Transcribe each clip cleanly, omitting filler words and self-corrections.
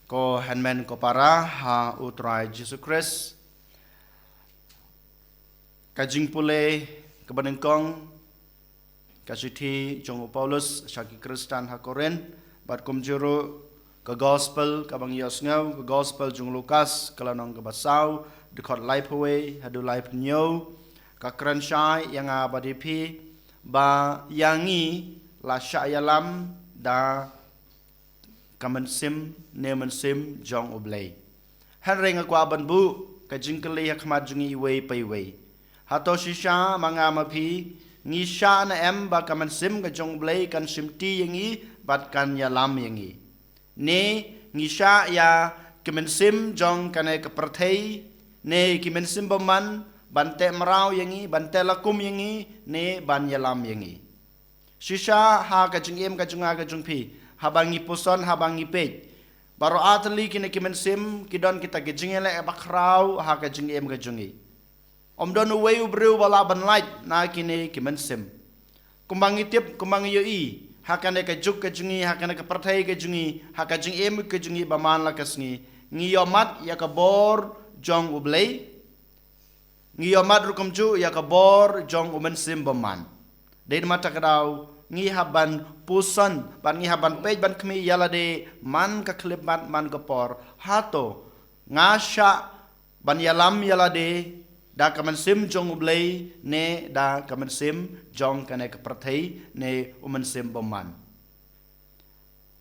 ko handman ko para ha utrai Jesus Christ kajing pule kebanengkong kasiti jong Paulus syaki Kristen ha Korin bat kumjuru ke gospel kabang yosngau ke gospel jong Lukas kalanong ke basau dekot life away hadu life new ka kranshai yang abadipi ba yangi la syayalam da kamansim nemansim jong oblay hanring akwa banbu kajing kali hakmat jungi iwe paiwe hato shisha manga mapi ngisha na em ba kamansim ka jong oblay kan simti yangi bat kan yalam yangi ne ngisha ya kamansim jong kanai kaperthai ne kamansim baman bante merau yangi bante lakum yangi ne ban yalam yangi shisha ha kajing em kajunga kajung pi habangi puson habangi pej baro atli kini kimensim kidon kita gejingele bakrau ha kajing em kajungi omdon uwe ubru bala ban light na kini kimensim kumbangi tip kumbangi yoi hakane kajuk kajungi hakane kaperthai kajungi ha kajing em kajungi baman la kasngi ngiyomat yakabor jong ublei ngiyomat rukumju yakabor jong umensim baman dein mata kadau ngi haban pusan ban ngi haban pej ban kmi yalade man ka klibat man ka por hato ngasha ban yalam yalade da kaman sim jong ublei ne da kaman sim jong kane ka perthai ne uman sim baman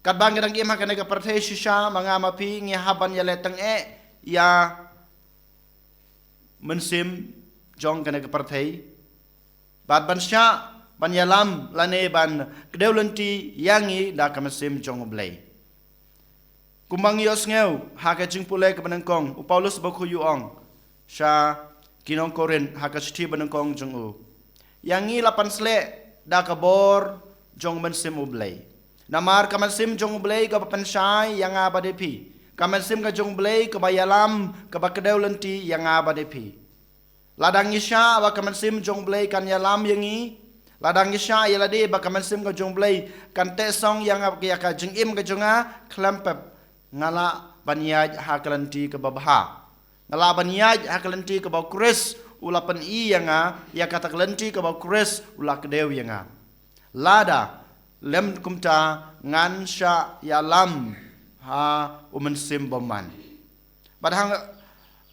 kat bang dang im hakane ka perthai shisha manga mapi ngi haban yale tang ya mensim jong kane ka perthai bat ban sha ban yalam lane ban kedeulanti yangi da kamasim jong oblay kumang yos ngeu ha ka jing pule ka banangkong Paulus bakhu yuong sha kinong Korin ha ka sti banangkong jong u yangi lapan sle da ka bor jong mensim oblay namar kamasim jong oblay ka papansyai yang abadepi kamasim ka jong oblay ka bayalam ka kedeulanti yang abadepi ladang isya wa kamasim jong oblay kan yalam yangi ladang isya yalade bakamansim ka jongblay kan te song yang ya ka jingim ka jonga klampep ngala banyaj hakalanti ka babha ngala banyaj hakalanti ka bakris ulapan I yang ya kata kalanti ka bakris ulak dew yang lada lem kumta ngan sya yalam ha umensim boman padahang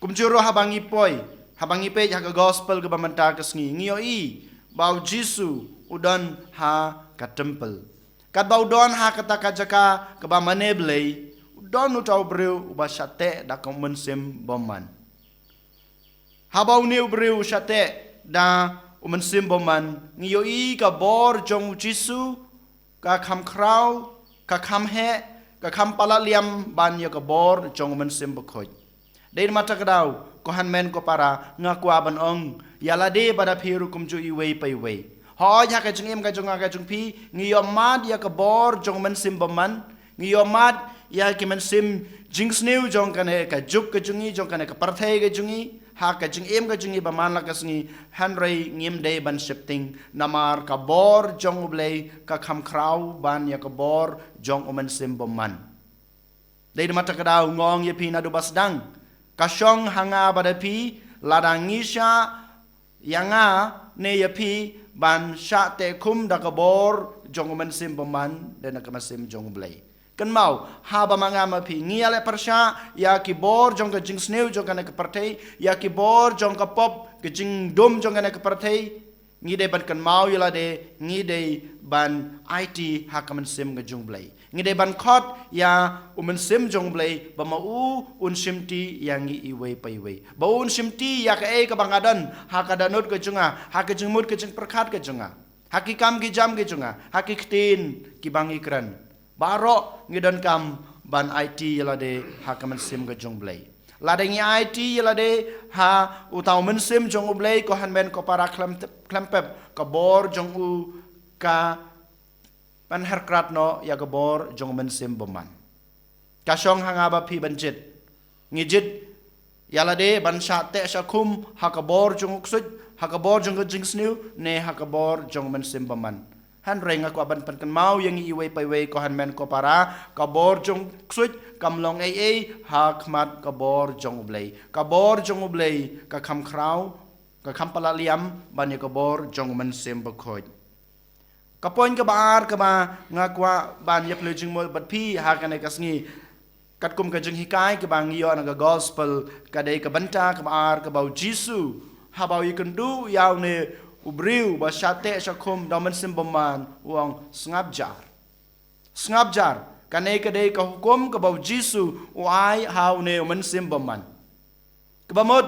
kumjuro habangi poi habangi pe ha ka gospel ka bamanta ka sngi ngiyoi bau Jisu udan ha ka temple kat bau don ha kata kajaka ke ba maneblei udon utau breu uba syate da komensim boman ha bau new breu syate da umensim boman ngiyoi ka bor jong Jisu ka kham krau ka kham he ka kham palaliam ban ya ka bor jong umensim bekhoj dein mata kadau kohan men ko para ngakwa ban ong yalade pada phiru kumju iwe paiwe hoj ha ka jungim ka junga ka jungpi ngiyomad ya ka bor jong men sim baman ngiyomad ya ki men sim jingsneu jong kane ka juk ka jungi jong kane ka parthai ka jungi ha ka jungim ka jungi baman la kasngi hanrei ngim de ban shifting namar ka bor jong ublei ka kham krau ban ya ka bor jong men sim baman dei mata kadau ngong ye pina do basdang kasyong hanga badapi ladang ngisha yanga ne yapi ban sha te kum da kabor jong mensim baman dan ka masim jong blai kan mau ha ba manga mapi ngiale persha ya ki bor jong ka jing sneu jong ka partai ya ki bor jong ka pop ka jing dum jong ka partai ngide ban kan mau yala de ngide ban IT ha ka mensim ka jong blai ngide ban khot ya umensim jong blai ba mau un simti yang iwe paiwe ba un simti ya ka ka bangadan ha ka danut ka junga ha ka jingmut ka jing perkhat ka junga ha ki kam ki jam ka junga ha ki ktin ki bang ikran baro ngidan kam ban IT yala de ha ka mensim ka jong blai ladang IT yala de ha utau mensim jong blai ko han men ko para klampep ka bor jong u ka pan herkrat no ya gabor jong mensim boman kasyong hangaba pi banjit ngijit yalade ban sha te syakum hakabor jong uksud hakabor jong jingsniu ne hakabor jong mensim boman han reng aku aban pan kan mau yang iwe pai we ko han men ko para ka bor jong suit kam long ai hak mat ka bor jong blei ka kham krau ka kham palaliam ban ka bor jong men sem ba khoi ka poin ka bar ka ba ngakwa ban yep le jing mo bat phi ha ka ne kasngi kat kum ka jing hikai ka bang yo na gospel ka dei ka banta ka bar ka bau jisu ha bau you can do yaw ne ubriu ba shate shakum daman simbaman uang ngap jar kanai ka dei ka hukum ka bau jisu uai hau ne man simbaman ka bamot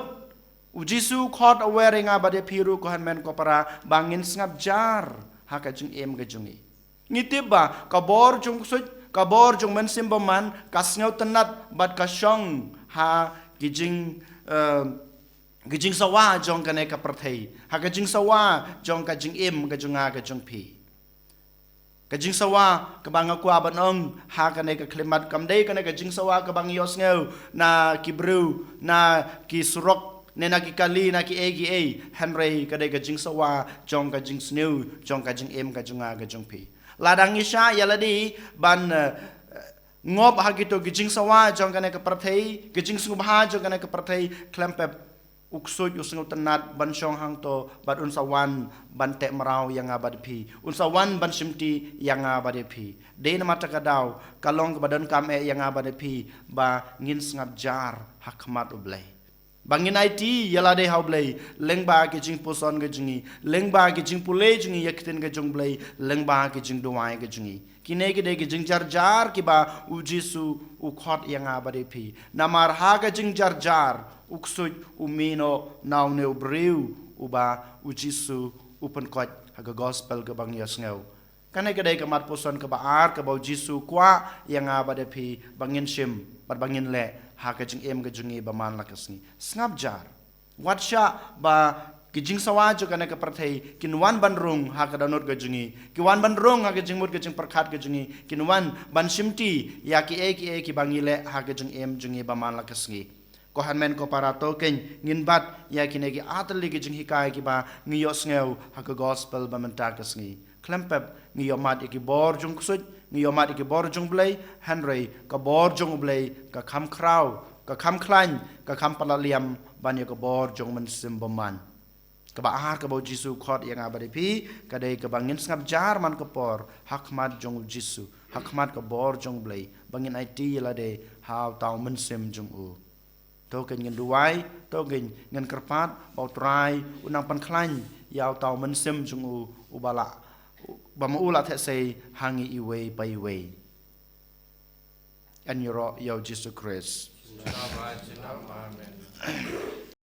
u jisu khot aware nga ba de phiru ko han men ko para bangin ngap jar ha ka jing em ka jungi ngitiba ka bor jung suj ka bor jung man simbaman kasngau tenat bat ka shong ha gijing sawa jong kane ka prathei ha gijing sawa jong ka jing em ka junga ka jong phi gijing sawa ka bang aku abanong ha kane ka klimat kamdei kane ka jing sawa ka bang yos ngeu na kibru na ki surok ne na ki kali na ki egi henry ka de ka jing sawa jong ka jing sneu jong ka jing em ka junga ka jong phi ladang isha yaladi ban ngop ha gitu gijing sawa jong kane ka prathei gijing sungba jong kane ka prathei klempep uksud usung tenat ban syong hang to bat unsawan ban tek merau yang abad pi unsawan ban simti yang abad pi de na mata kadau kalong badan kame yang abad pi ba ngin ngap jar hakmat ublai bangin IT yala de hau blai lengba ke jing puson ke jingi lengba ke jing pule jingi yakten ke jong blai lengba ke jing duai ke jingi kine ke de ke jing jar ki ba ujisu ukhot yang abad pi namar ha ke jing jar uksud umino naune ubriu uba ujisu upen kot haga gospel ke bang yasngeu kane kedai ke mat poson ke baar ke bau jisu kwa yang abade phi bangin shim pat bangin le ha ke jing em ke jungi ba man lakasni ngap jar watsha ba kijing sawa jo kane ke prathei kinwan banrung ha ke danot ke jungi kiwan banrung ha ke jingmut ke jing perkhat ke jungi kinwan ban shimti ya ki e ki bangile ha ke jing em jungi ba man lakasni ko hanmen ko para token ngin bat ya kinegi atli ki jing hikai ki ba ngiyo sneu ha ka gospel ba menta kasngi klempep ngiyo mat ki bor jung kusut ngiyo mat ki bor jung blai henry ka bor jung blai ka kham krau ka kham klan ka kham palaliam ban ya ka bor jung men simbaman ka ba har ka bo jisu khot yang abade pi ka dei ka bangin ngap jar man ka por hakmat jung jisu hakmat ka bor jung blai bangin IT la de how taw men sim jung u token ngin duai token ngin kerpat bau trai unang pan klan yaw taw men sim jung u ubala bama ula the say hangi iwe pai we and your Jesus Christ. Amen.